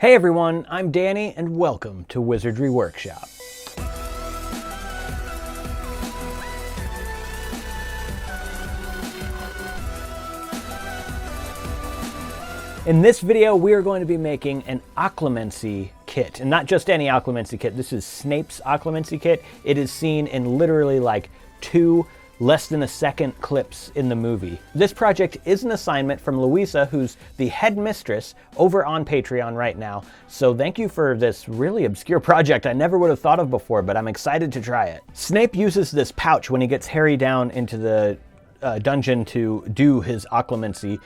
Hey everyone, I'm Danny and welcome to Wizardry Workshop. In this video, we are going to be making an Occlumency kit, and not just any Occlumency kit. This is Snape's Occlumency kit. It is seen in literally like 2 less than a second clips in the movie. This project is an assignment from Louisa, who's the headmistress over on Patreon right now. So thank you for this really obscure project I never would have thought of before, but I'm excited to try it. Snape uses this pouch when he gets Harry down into the dungeon to do his Occlumency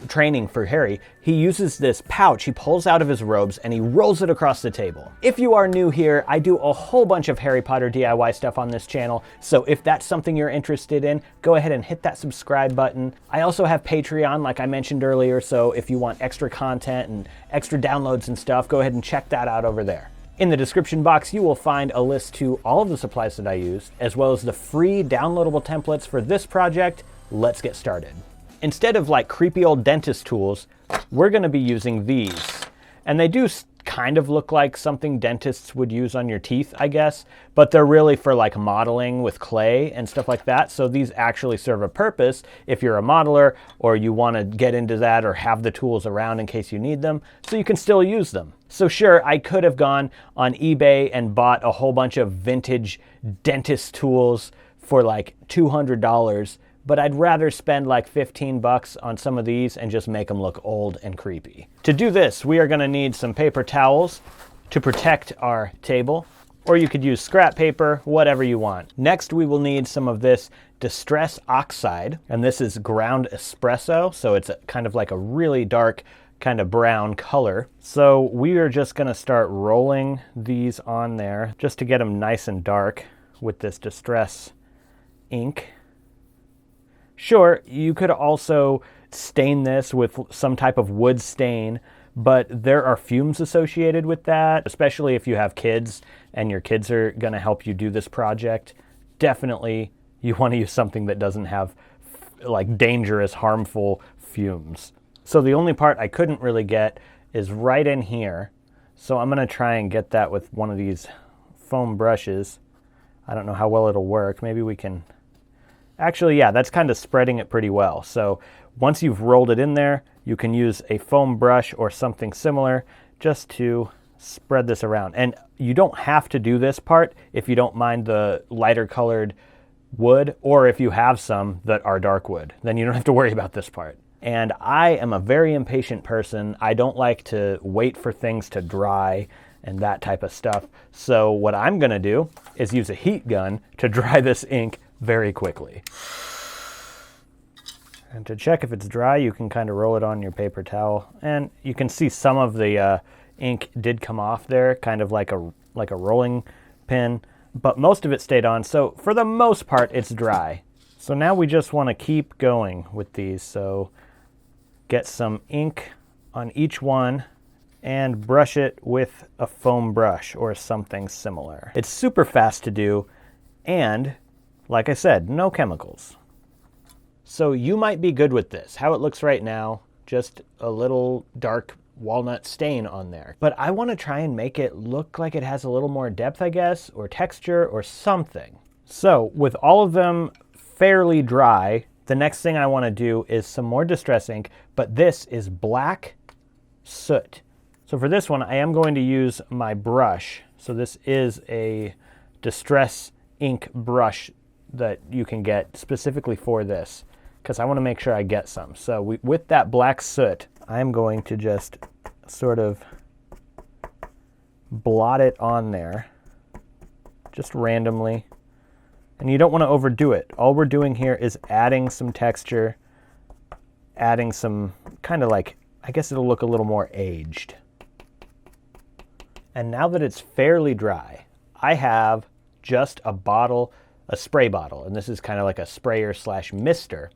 training for Harry. He uses this pouch he pulls out of his robes and he rolls it across the table. If you are new here, I do a whole bunch of Harry Potter DIY stuff on this channel, so if that's something you're interested in, go ahead and hit that subscribe button. I also have Patreon, like I mentioned earlier, so if you want extra content and extra downloads and stuff, go ahead and check that out over there. In the description box, you will find a list to all of the supplies that I use, as well as the free downloadable templates for this project. Let's get started. Instead of like creepy old dentist tools, we're going to be using these. And they do kind of look like something dentists would use on your teeth, I guess, but they're really for like modeling with clay and stuff like that. So these actually serve a purpose if you're a modeler or you want to get into that or have the tools around in case you need them, so you can still use them. So sure, I could have gone on eBay and bought a whole bunch of vintage dentist tools for like $200, but I'd rather spend like 15 bucks on some of these and just make them look old and creepy. To do this, we are going to need some paper towels to protect our table, or you could use scrap paper, whatever you want. Next, we will need some of this Distress Oxide, and this is ground espresso, so it's kind of like a really dark kind of brown color. So we are just going to start rolling these on there just to get them nice and dark with this Distress ink. Sure, you could also stain this with some type of wood stain, but there are fumes associated with that, especially if you have kids and your kids are going to help you do this project. Definitely you want to use something that doesn't have like dangerous, harmful fumes. So the only part I couldn't really get is right in here. So I'm going to try and get that with one of these foam brushes. I don't know how well it'll work. Maybe we can... Actually, yeah, that's kind of spreading it pretty well. So once you've rolled it in there, you can use a foam brush or something similar just to spread this around. And you don't have to do this part if you don't mind the lighter colored wood, or if you have some that are dark wood, then you don't have to worry about this part. And I am a very impatient person. I don't like to wait for things to dry and that type of stuff. So what I'm gonna do is use a heat gun to dry this ink very quickly. And to check if it's dry, you can kind of roll it on your paper towel, and you can see some of the ink did come off there, kind of like a rolling pin, but most of it stayed on. So for the most part, it's dry. So now we just want to keep going with these. So get some ink on each one and brush it with a foam brush or something similar. It's super fast to do, and like I said, no chemicals. So you might be good with this. How it looks right now, just a little dark walnut stain on there. But I want to try and make it look like it has a little more depth, I guess, or texture or something. So with all of them fairly dry, the next thing I want to do is some more Distress ink, but this is black soot. So for this one, I am going to use my brush. So this is a Distress ink brush that you can get specifically for this, because I want to make sure I get some. So with that black soot, I'm going to just sort of blot it on there, just randomly. And you don't want to overdo it. All we're doing here is adding some texture, adding some kind of like, I guess it'll look a little more aged. And now that it's fairly dry, I have just a spray bottle, and this is kind of like a sprayer slash mister,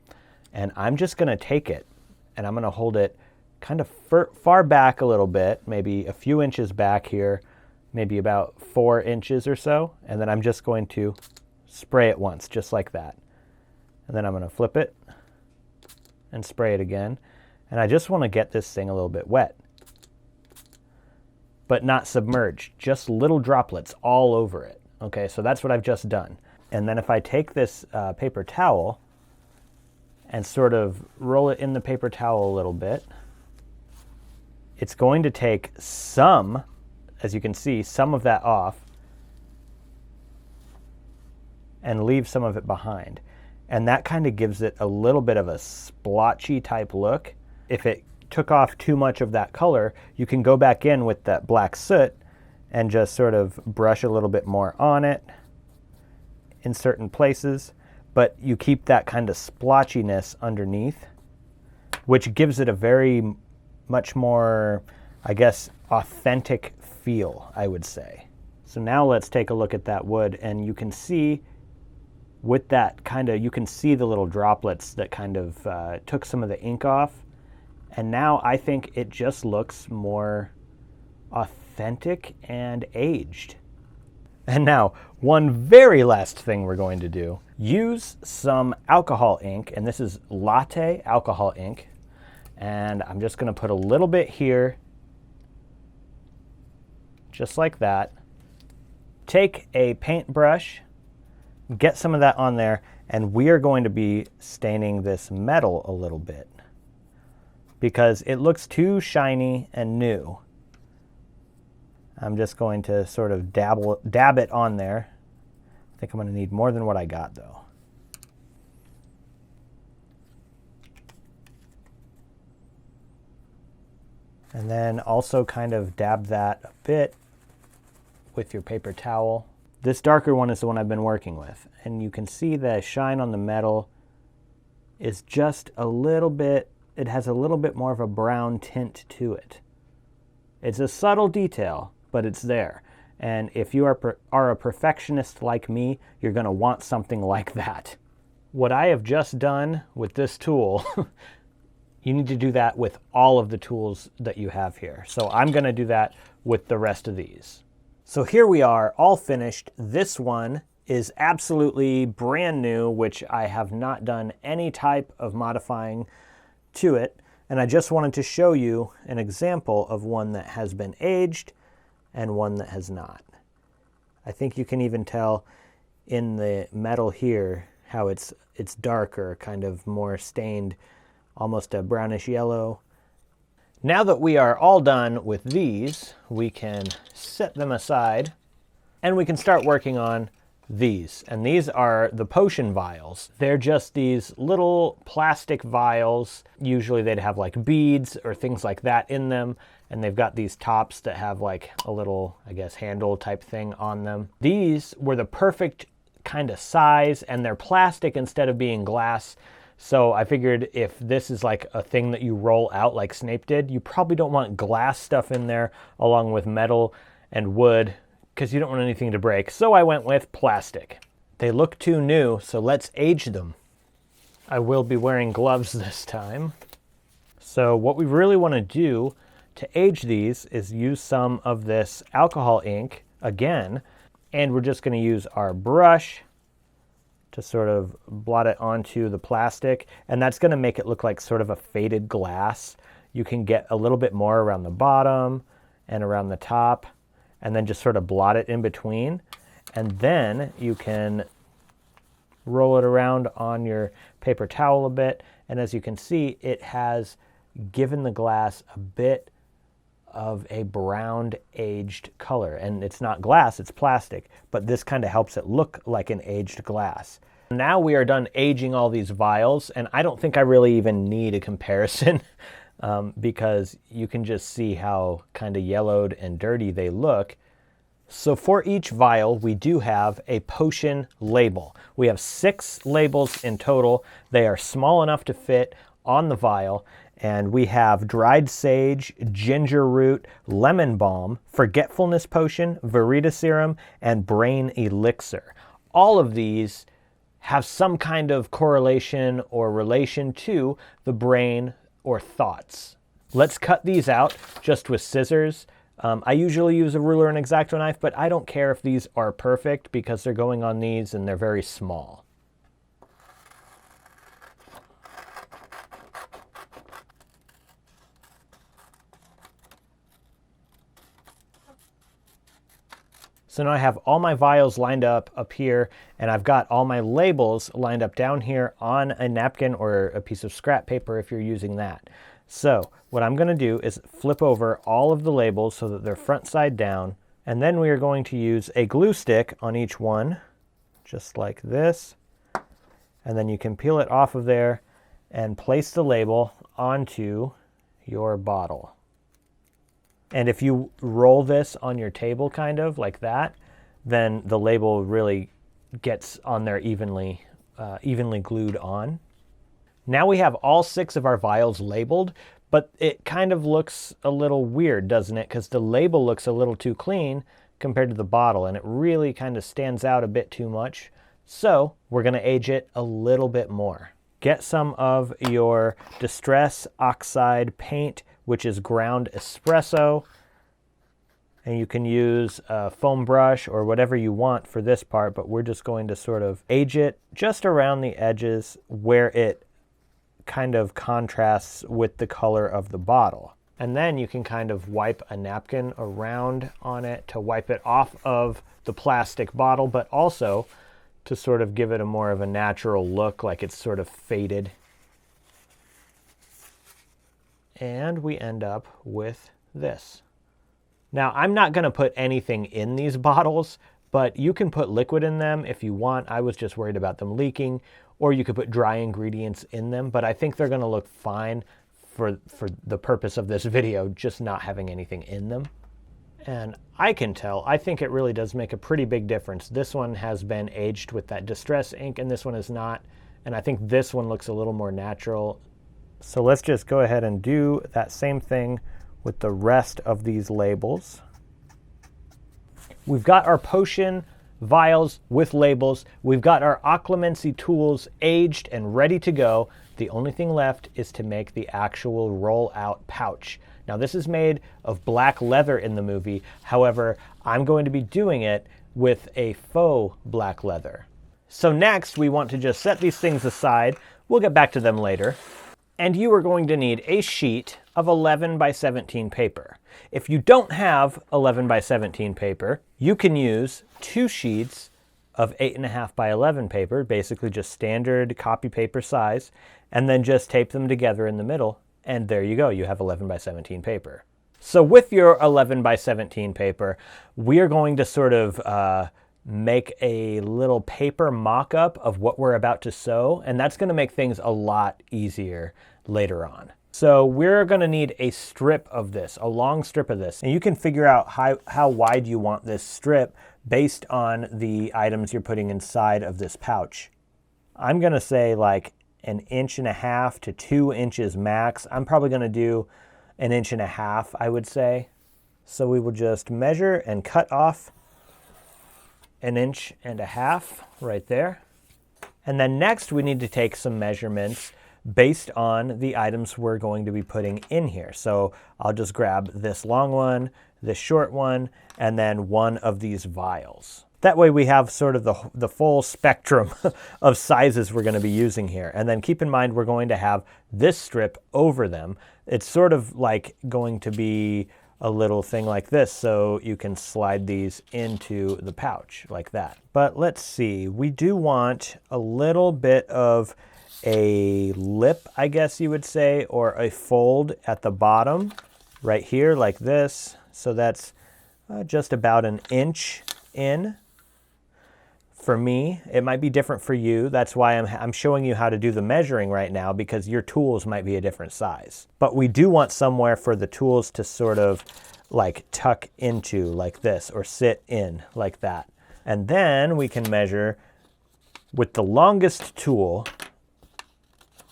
and I'm just going to take it and I'm going to hold it kind of far back a little bit, maybe a few inches back here, maybe about 4 inches or so, and then I'm just going to spray it once, just like that. And then I'm going to flip it and spray it again, and I just want to get this thing a little bit wet. but not submerged, just little droplets all over it. Okay, so that's what I've just done. And then if I take this paper towel and sort of roll it in the paper towel a little bit, it's going to take some, as you can see, some of that off and leave some of it behind. And that kind of gives it a little bit of a splotchy type look. If it took off too much of that color, you can go back in with that black soot and just sort of brush a little bit more on it in certain places, but you keep that kind of splotchiness underneath, which gives it a very much more, I guess, authentic feel, I would say. So now let's take a look at that wood, and you can see with that kind of, you can see the little droplets that kind of took some of the ink off. And now I think it just looks more authentic and aged. And now, one very last thing we're going to do, use some alcohol ink, and this is latte alcohol ink. And I'm just gonna put a little bit here, just like that. Take a paintbrush, get some of that on there, and we are going to be staining this metal a little bit because it looks too shiny and new. I'm just going to sort of dab it on there. I think I'm going to need more than what I got though. And then also kind of dab that a bit with your paper towel. This darker one is the one I've been working with, and you can see the shine on the metal is just a little bit, it has a little bit more of a brown tint to it. It's a subtle detail, but it's there. And if you are a perfectionist like me, you're going to want something like that. What I have just done with this tool, you need to do that with all of the tools that you have here. So I'm going to do that with the rest of these. So here we are, all finished. This one is absolutely brand new, which I have not done any type of modifying to it. And I just wanted to show you an example of one that has been aged and one that has not. I think you can even tell in the metal here how it's darker, kind of more stained, almost a brownish yellow. Now that we are all done with these, we can set them aside and we can start working on these. And these are the potion vials. They're just these little plastic vials. Usually they'd have like beads or things like that in them. And they've got these tops that have like a little, I guess, handle type thing on them. These were the perfect kind of size, and they're plastic instead of being glass. So I figured if this is like a thing that you roll out like Snape did, you probably don't want glass stuff in there along with metal and wood because you don't want anything to break. So I went with plastic. They look too new, so let's age them. I will be wearing gloves this time. So what we really want to do to age these is use some of this alcohol ink again, and we're just going to use our brush to sort of blot it onto the plastic, and that's going to make it look like sort of a faded glass. You can get a little bit more around the bottom and around the top, and then just sort of blot it in between, and then you can roll it around on your paper towel a bit, and as you can see, it has given the glass a bit of a browned aged color. And it's not glass, it's plastic, but this kind of helps it look like an aged glass. Now we are done aging all these vials, and I don't think I really even need a comparison because you can just see how kind of yellowed and dirty they look. So for each vial, we do have a potion label. We have 6 labels in total. They are small enough to fit on the vial. And we have dried sage, ginger root, lemon balm, forgetfulness potion, Verita serum, and brain elixir. All of these have some kind of correlation or relation to the brain or thoughts. Let's cut these out just with scissors. I usually use a ruler and X-Acto knife, but I don't care if these are perfect because they're going on these and they're very small. So now I have all my vials lined up here, and I've got all my labels lined up down here on a napkin or a piece of scrap paper if you're using that. So what I'm going to do is flip over all of the labels so that they're front side down, and then we are going to use a glue stick on each one, just like this. And then you can peel it off of there and place the label onto your bottle. And if you roll this on your table kind of like that, then the label really gets on there evenly glued on. Now we have all 6 of our vials labeled, but it kind of looks a little weird, doesn't it? Because the label looks a little too clean compared to the bottle, and it really kind of stands out a bit too much. So we're going to age it a little bit more. Get some of your Distress Oxide paint, which is ground espresso, and you can use a foam brush or whatever you want for this part, but we're just going to sort of age it just around the edges where it kind of contrasts with the color of the bottle. And then you can kind of wipe a napkin around on it to wipe it off of the plastic bottle, but also to sort of give it a more of a natural look, like it's sort of faded. And we end up with this. Now, I'm not going to put anything in these bottles, but you can put liquid in them if you want. I was just worried about them leaking, or you could put dry ingredients in them, but I think they're going to look fine for the purpose of this video, just not having anything in them. And I can tell, I think it really does make a pretty big difference. This one has been aged with that Distress ink, and this one is not. And I think this one looks a little more natural. So let's just go ahead and do that same thing with the rest of these labels. We've got our potion vials with labels. We've got our Occlumency tools aged and ready to go. The only thing left is to make the actual roll-out pouch. Now, this is made of black leather in the movie. However, I'm going to be doing it with a faux black leather. So next, we want to just set these things aside. We'll get back to them later. And you are going to need a sheet of 11 by 17 paper. If you don't have 11 by 17 paper, you can use 2 sheets of 8.5 by 11 paper, basically just standard copy paper size, and then just tape them together in the middle, and there you go, you have 11 by 17 paper. So with your 11 by 17 paper, we are going to sort of make a little paper mock-up of what we're about to sew, and that's going to make things a lot easier later on. So we're going to need a strip of this, a long strip of this, and you can figure out how wide you want this strip based on the items you're putting inside of this pouch. I'm going to say like 1.5 inches to 2 inches max. I'm probably going to do 1.5 inches, I would say. So we will just measure and cut off 1.5 inches right there. And then next we need to take some measurements based on the items we're going to be putting in here. So I'll just grab this long one, this short one, and then one of these vials. That way we have sort of the full spectrum of sizes we're going to be using here. And then keep in mind we're going to have this strip over them. It's sort of like going to be a little thing like this, so you can slide these into the pouch like that. But let's see, we do want a little bit of a lip, I guess you would say, or a fold at the bottom right here like this. So that's just about 1 inch in. For me, it might be different for you. That's why I'm showing you how to do the measuring right now, because your tools might be a different size. But we do want somewhere for the tools to sort of like tuck into like this, or sit in like that. And then we can measure with the longest tool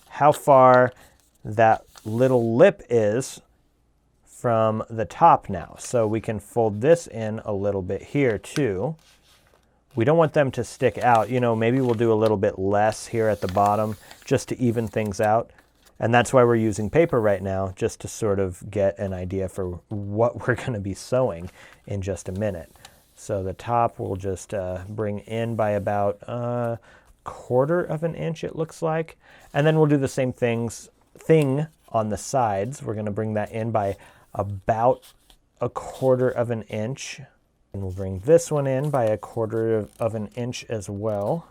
how far that little lip is from the top now. So we can fold this in a little bit here too. We don't want them to stick out. You know, maybe we'll do a little bit less here at the bottom just to even things out. And that's why we're using paper right now, just to sort of get an idea for what we're going to be sewing in just a minute. So the top we'll just bring in by about 1/4 inch, it looks like. And then we'll do the same thing on the sides. We're going to bring that in by about 1/4 inch. And we'll bring this one in by 1/4 of an inch as well.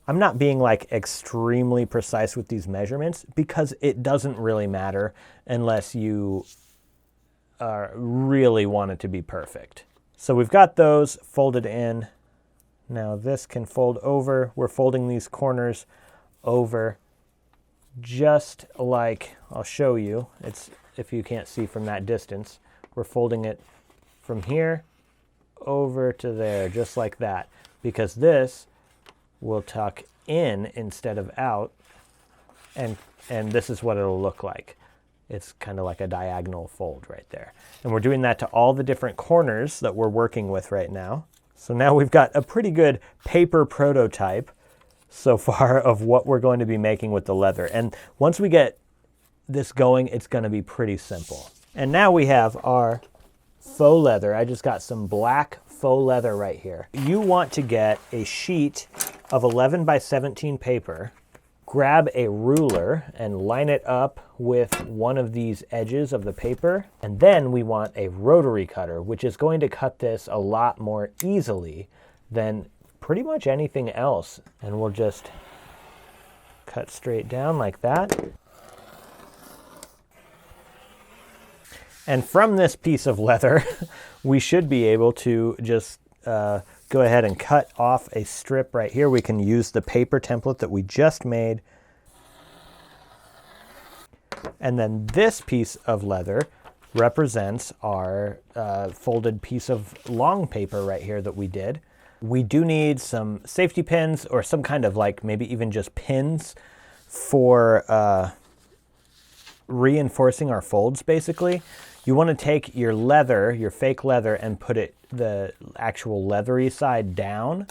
I'm not being like extremely precise with these measurements because it doesn't really matter unless you really want it to be perfect. So we've got those folded in. Now this can fold over. We're folding these corners over just like, I'll show you. It's, if you can't see from that distance, we're folding it from here over to there, just like that, because this will tuck in instead of out, and this is what it'll look like. It's kind of like a diagonal fold right there. And we're doing that to all the different corners that we're working with right now. So now we've got a pretty good paper prototype so far of what we're going to be making with the leather. And once we get this going, it's going to be pretty simple. And now we have our faux leather. I just got some black faux leather right here. You want to get a sheet of 11 by 17 paper, grab a ruler and line it up with one of these edges of the paper. And then we want a rotary cutter, which is going to cut this a lot more easily than pretty much anything else. And we'll just cut straight down like that. And from this piece of leather, we should be able to just go ahead and cut off a strip right here. We can use the paper template that we just made. And then this piece of leather represents our folded piece of long paper right here that we did. We do need some safety pins or some kind of like maybe even just pins for reinforcing our folds basically. You want to take your leather, your fake leather, and put it the actual leathery side down.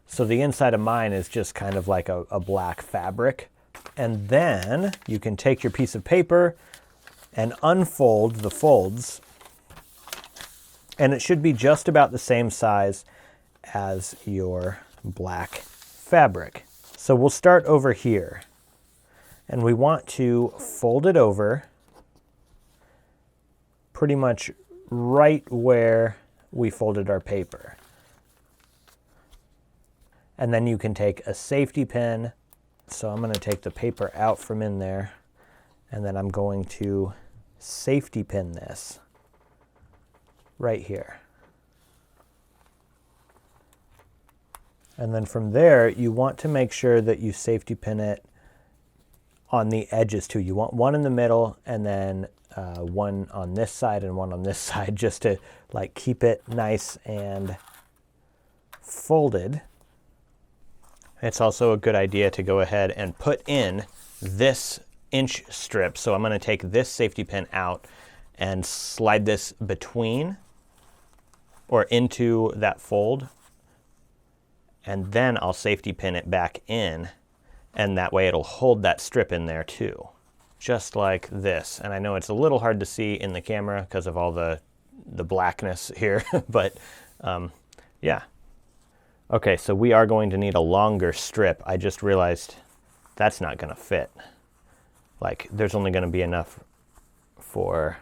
So the inside of mine is just kind of like a black fabric. And then you can take your piece of paper and unfold the folds. And it should be just about the same size as your black fabric. So we'll start over here. And we want to fold it over pretty much right where we folded our paper. And then you can take a safety pin. So I'm going to take the paper out from in there, and then I'm going to safety pin this right here. And then from there, you want to make sure that you safety pin it on the edges too. You want one in the middle and then one on this side and one on this side, just to like keep it nice and folded. It's also a good idea to go ahead and put in this inch strip. So I'm going to take this safety pin out and slide this between or into that fold. And then I'll safety pin it back in, and that way it'll hold that strip in there too. Just like this. And I know it's a little hard to see in the camera because of all the blackness here, but yeah. Okay, so we are going to need a longer strip. I just realized that's not going to fit. Like, there's only going to be enough for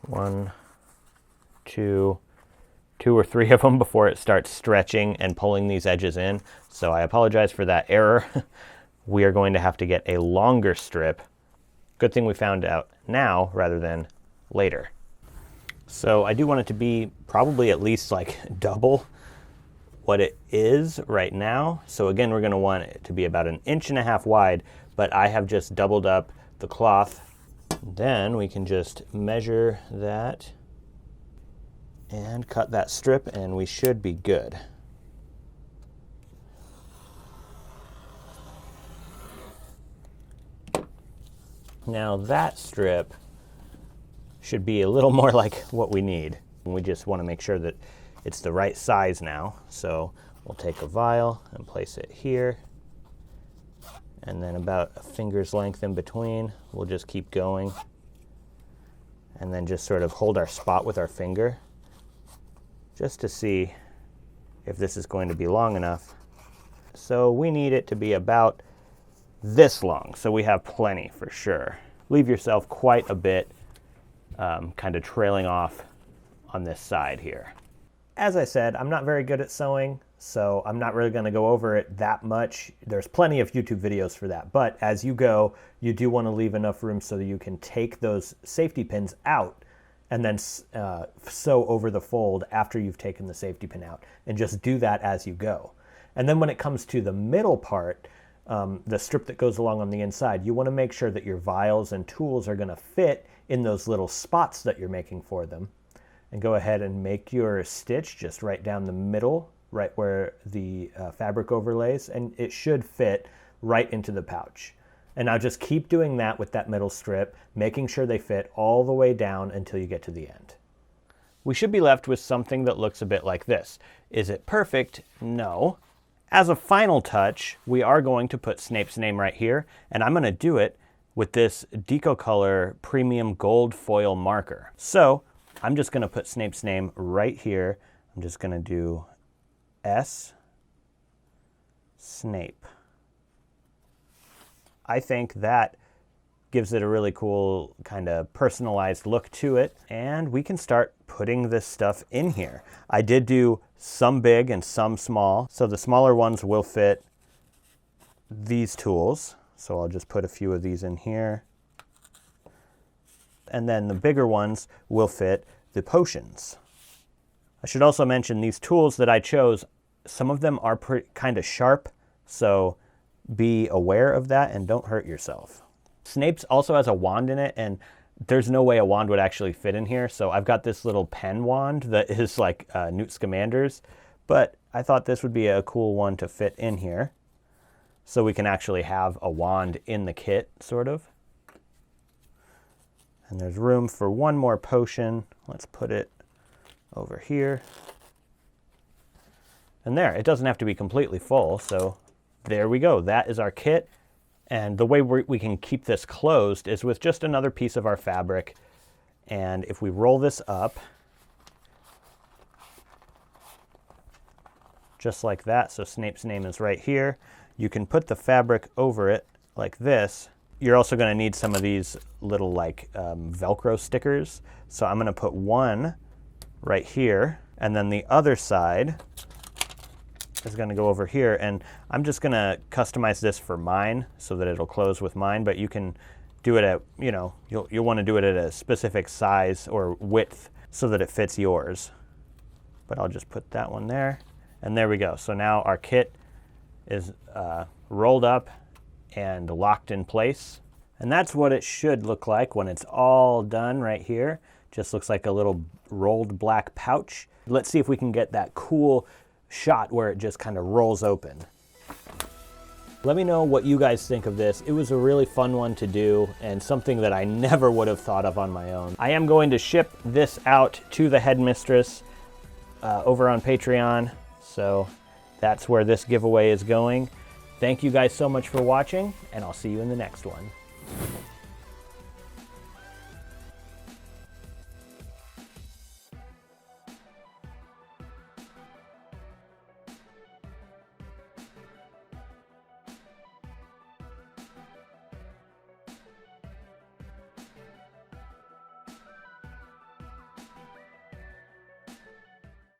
1, 2 or 3 of them before it starts stretching and pulling these edges in. So I apologize for that error. We are going to have to get a longer strip. Good thing we found out now rather than later. So I do want it to be probably at least like double what it is right now. So again, we're going to want it to be about 1.5 inches wide, but I have just doubled up the cloth. Then we can just measure that and cut that strip, and we should be good. Now that strip should be a little more like what we need. We just want to make sure that it's the right size now. So we'll take a vial and place it here. And then about a finger's length in between, we'll just keep going. And then just sort of hold our spot with our finger, just to see if this is going to be long enough. So we need it to be about this long, so we have plenty for sure. Leave yourself quite a bit kind of trailing off on this side here. As I said, I'm not very good at sewing, so I'm not really going to go over it that much. There's plenty of YouTube videos for that, but as you go, you do want to leave enough room so that you can take those safety pins out and then sew over the fold after you've taken the safety pin out, and just do that as you go. And then when it comes to the middle part, the strip that goes along on the inside, you want to make sure that your vials and tools are going to fit in those little spots that you're making for them. And go ahead and make your stitch just right down the middle, right where the fabric overlays, and it should fit right into the pouch. And now just keep doing that with that middle strip, making sure they fit all the way down until you get to the end. We should be left with something that looks a bit like this. Is it perfect? No. As a final touch, we are going to put Snape's name right here, and I'm going to do it with this DecoColor Premium Gold Foil Marker. So I'm just going to put Snape's name right here. I'm just going to do S. Snape. I think that gives it a really cool kind of personalized look to it. And we can start putting this stuff in here. I did do some big and some small. So the smaller ones will fit these tools. So I'll just put a few of these in here. And then the bigger ones will fit the potions. I should also mention these tools that I chose, some of them are kind of sharp, so be aware of that and don't hurt yourself. Snape's also has a wand in it, and there's no way a wand would actually fit in here, so I've got this little pen wand that is like Newt Scamander's, but I thought this would be a cool one to fit in here, so we can actually have a wand in the kit, sort of. And there's room for one more potion. Let's put it over here. And there, it doesn't have to be completely full, so there we go. That is our kit. And the way we can keep this closed is with just another piece of our fabric. And if we roll this up, just like that, so Snape's name is right here, you can put the fabric over it like this. You're also going to need some of these little like Velcro stickers. So I'm going to put one right here, and then the other side is going to go over here. And I'm just going to customize this for mine so that it'll close with mine, but you can do it at, you know, you'll want to do it at a specific size or width so that it fits yours. But I'll just put that one there, and there we go. So now our kit is rolled up and locked in place. And that's what it should look like when it's all done right here. Just looks like a little rolled black pouch. Let's see if we can get that cool shot where it just kind of rolls open. Let me know what you guys think of this. It was a really fun one to do and something that I never would have thought of on my own. I am going to ship this out to the headmistress over on Patreon. So that's where this giveaway is going. Thank you guys so much for watching, and I'll see you in the next one.